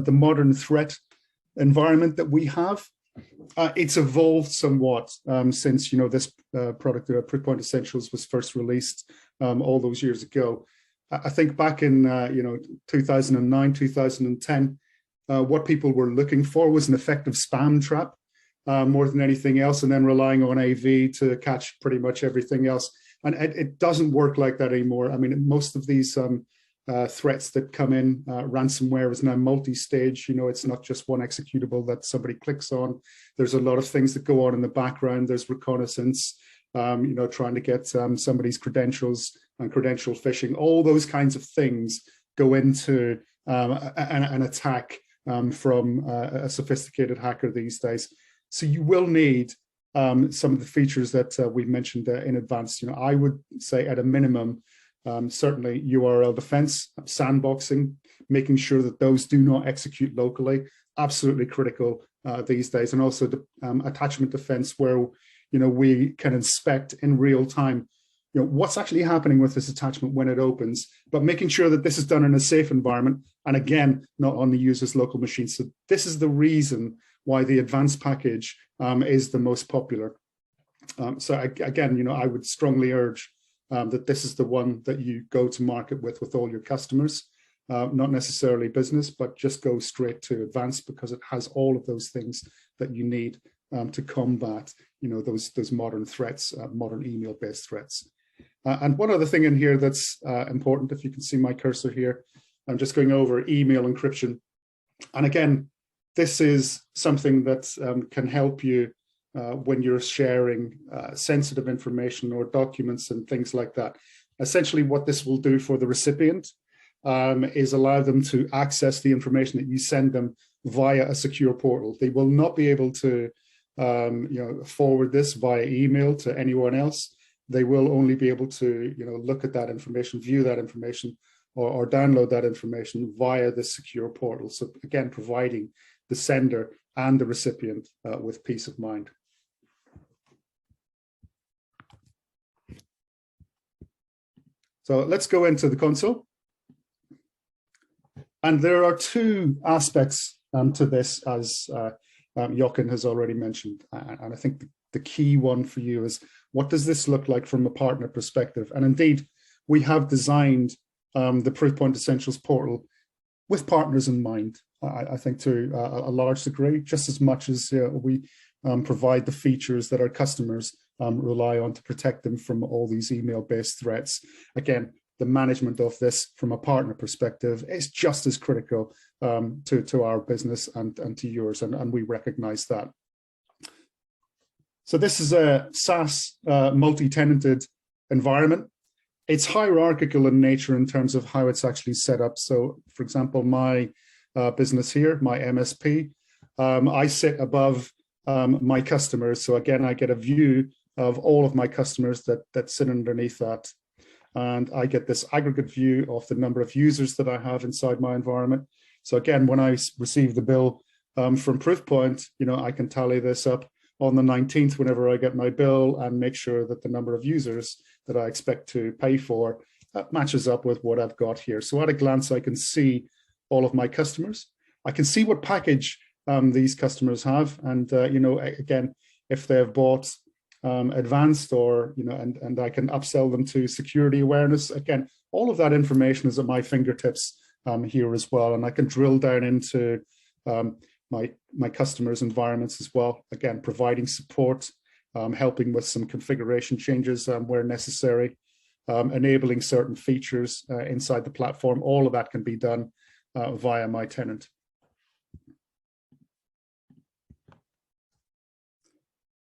The modern threat environment that we have, it's evolved somewhat since this product, Proofpoint Essentials, was first released all those years ago. I think back in 2009, 2010, what people were looking for was an effective spam trap more than anything else, and then relying on AV to catch pretty much everything else. And it doesn't work like that anymore. I mean, most of these threats that come in, ransomware is now multi-stage. It's not just one executable that somebody clicks on. There's a lot of things that go on in the background. There's reconnaissance, trying to get somebody's credentials and credential phishing. All those kinds of things go into an attack from a sophisticated hacker these days. So you will need some of the features that we've mentioned in advance. I would say at a minimum, certainly URL defense, sandboxing, making sure that those do not execute locally, absolutely critical these days. And also the attachment defense, where we can inspect in real time what's actually happening with this attachment when it opens, but making sure that this is done in a safe environment, and again, not on the user's local machine. So this is the reason why the advanced package is the most popular. So again, I would strongly urge that this is the one that you go to market with all your customers, not necessarily business, but just go straight to advanced, because it has all of those things that you need to combat, those modern threats, modern email-based threats. And one other thing in here that's important, if you can see my cursor here, I'm just going over email encryption. And again, this is something that can help you when you're sharing sensitive information or documents and things like that. Essentially, what this will do for the recipient is allow them to access the information that you send them via a secure portal. They will not be able to forward this via email to anyone else. They will only be able to look at that information, view that information, or download that information via the secure portal. So again, providing the sender and the recipient with peace of mind. So let's go into the console. And there are two aspects to this, as Jochen has already mentioned. And I think the key one for you is, what does this look like from a partner perspective? And indeed, we have designed the Proofpoint Essentials portal with partners in mind, I think to a large degree, just as much as we provide the features that our customers rely on to protect them from all these email-based threats. Again, the management of this from a partner perspective is just as critical to our business and to yours, and we recognize that. So this is a SaaS multi-tenanted environment. It's hierarchical in nature in terms of how it's actually set up. So for example, my business here, my MSP, I sit above my customers. So again, I get a view of all of my customers that sit underneath that. And I get this aggregate view of the number of users that I have inside my environment. So again, when I receive the bill from Proofpoint, I can tally this up on the 19th whenever I get my bill, and make sure that the number of users that I expect to pay for matches up with what I've got here. So at a glance, I can see all of my customers. I can see what package these customers have. And, again, if they've bought advanced or, and I can upsell them to security awareness. Again, all of that information is at my fingertips here as well. And I can drill down into my customers' environments as well. Again, providing support, helping with some configuration changes where necessary, enabling certain features inside the platform. All of that can be done via my tenant.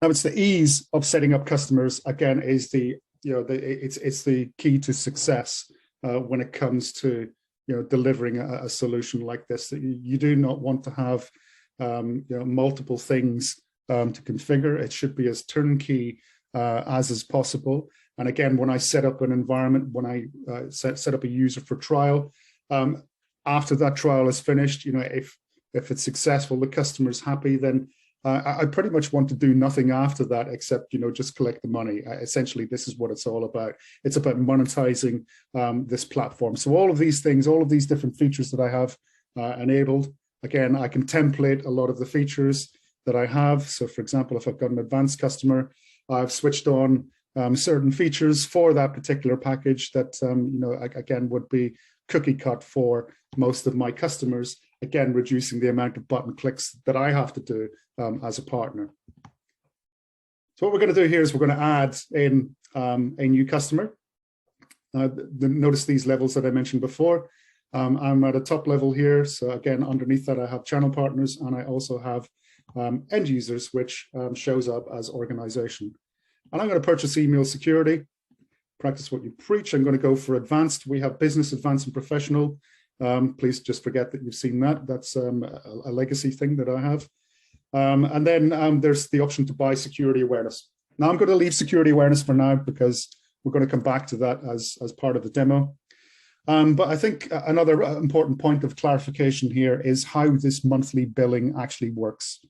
Now, it's the ease of setting up customers. Again, is it's the key to success when it comes to delivering a solution like this. That you do not want to have multiple things to configure. It should be as turnkey as is possible. And again, when I set up an environment, when I set up a user for trial, after that trial is finished, if it's successful, the customer's happy, then I pretty much want to do nothing after that except, just collect the money. Essentially, this is what it's all about. It's about monetizing this platform. So all of these things, all of these different features that I have enabled, again, I can template a lot of the features that I have. So for example, if I've got an advanced customer, I've switched on certain features for that particular package that, again, would be cookie cut for most of my customers, again, reducing the amount of button clicks that I have to do as a partner. So what we're going to do here is we're going to add in a new customer. Notice these levels that I mentioned before. I'm at a top level here. So again, underneath that, I have channel partners, and I also have end users, which shows up as organization. And I'm going to purchase email security. Practice what you preach. I'm going to go for advanced. We have business, advanced, and professional. Please just forget that you've seen that. That's a legacy thing that I have. And then there's the option to buy security awareness. Now I'm going to leave security awareness for now because we're going to come back to that as part of the demo. But I think another important point of clarification here is how this monthly billing actually works.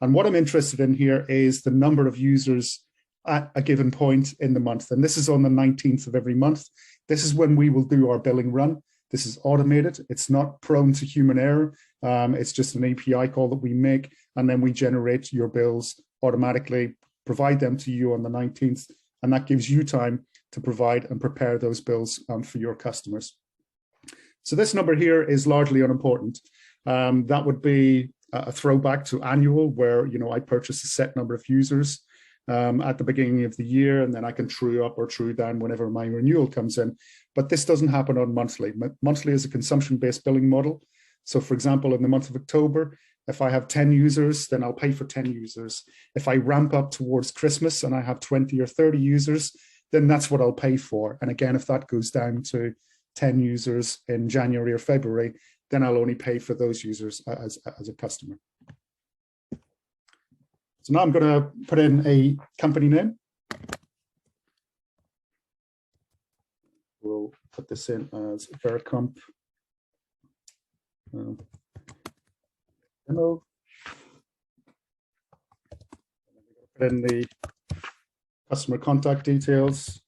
And what I'm interested in here is the number of users at a given point in the month. And this is on the 19th of every month. This is when we will do our billing run. This is automated. It's not prone to human error. It's just an API call that we make, and then we generate your bills automatically, provide them to you on the 19th, and that gives you time to provide and prepare those bills for your customers. So this number here is largely unimportant. That would be a throwback to annual, where I purchase a set number of users at the beginning of the year, and then I can true up or true down whenever my renewal comes in. But this doesn't happen on monthly. Monthly is a consumption-based billing model. So for example, in the month of October, if I have 10 users, then I'll pay for 10 users. If I ramp up towards Christmas and I have 20 or 30 users, then that's what I'll pay for. And again, if that goes down to 10 users in January or February, then I'll only pay for those users as a customer. So now I'm going to put in a company name. We'll put this in as Veracomp demo. Put in the customer contact details.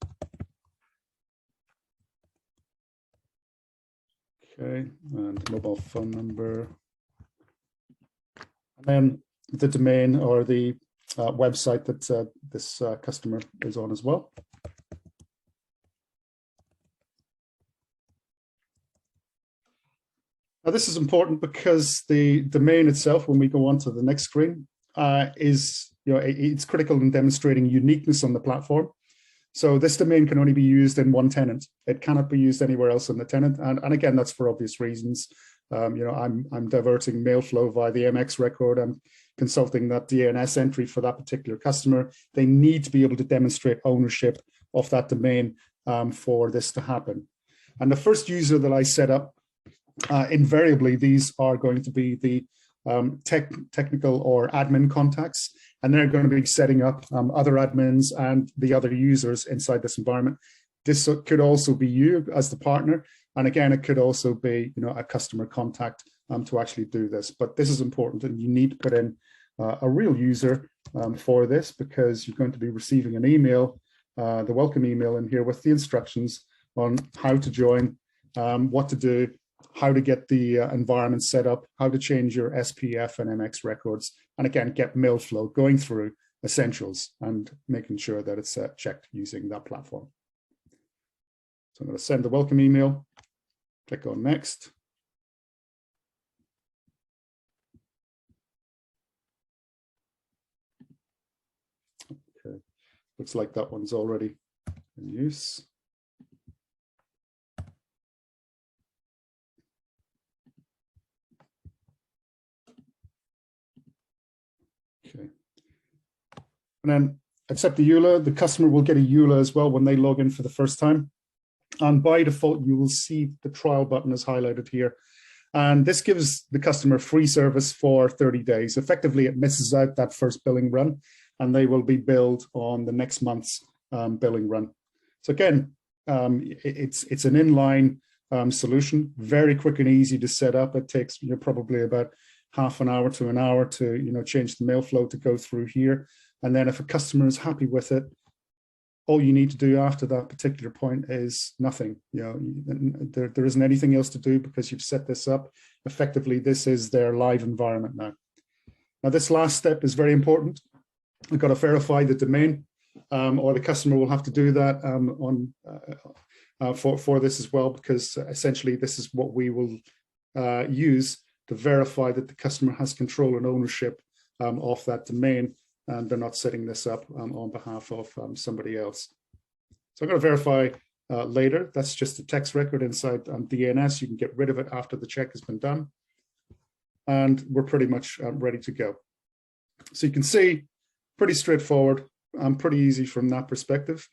Okay, and mobile phone number. And then the domain or the website that this customer is on as well. Now this is important because the domain itself, when we go on to the next screen, is it's critical in demonstrating uniqueness on the platform. So this domain can only be used in one tenant. It cannot be used anywhere else in the tenant. And again, that's for obvious reasons. I'm diverting mail flow via the MX record. I'm consulting that DNS entry for that particular customer. They need to be able to demonstrate ownership of that domain for this to happen. And the first user that I set up, invariably, these are going to be the technical or admin contacts, and they're going to be setting up other admins and the other users inside this environment. This could also be you as the partner, and again, it could also be a customer contact to actually do this. But this is important, and you need to put in a real user for this, because you're going to be receiving an email, the welcome email in here with the instructions on how to join, what to do, how to get the environment set up, how to change your SPF and MX records, and again, get mail flow going through Essentials and making sure that it's checked using that platform. So I'm going to send the welcome email, click on next. Okay, looks like that one's already in use. Okay. And then accept the EULA. The customer will get a EULA as well when they log in for the first time. And by default, you will see the trial button is highlighted here. And this gives the customer free service for 30 days. Effectively, it misses out that first billing run, and they will be billed on the next month's billing run. So again, it's an inline solution, very quick and easy to set up. It takes probably about half an hour to an hour to change the mail flow to go through here. And then if a customer is happy with it, all you need to do after that particular point is nothing. There isn't anything else to do because you've set this up. Effectively, this is their live environment now. Now, this last step is very important. We've got to verify the domain, or the customer will have to do that for this as well, because essentially this is what we will use to verify that the customer has control and ownership of that domain, and they're not setting this up on behalf of somebody else. So I'm going to verify later. That's just a text record inside DNS. You can get rid of it after the check has been done. And we're pretty much ready to go. So you can see, pretty straightforward, pretty easy from that perspective.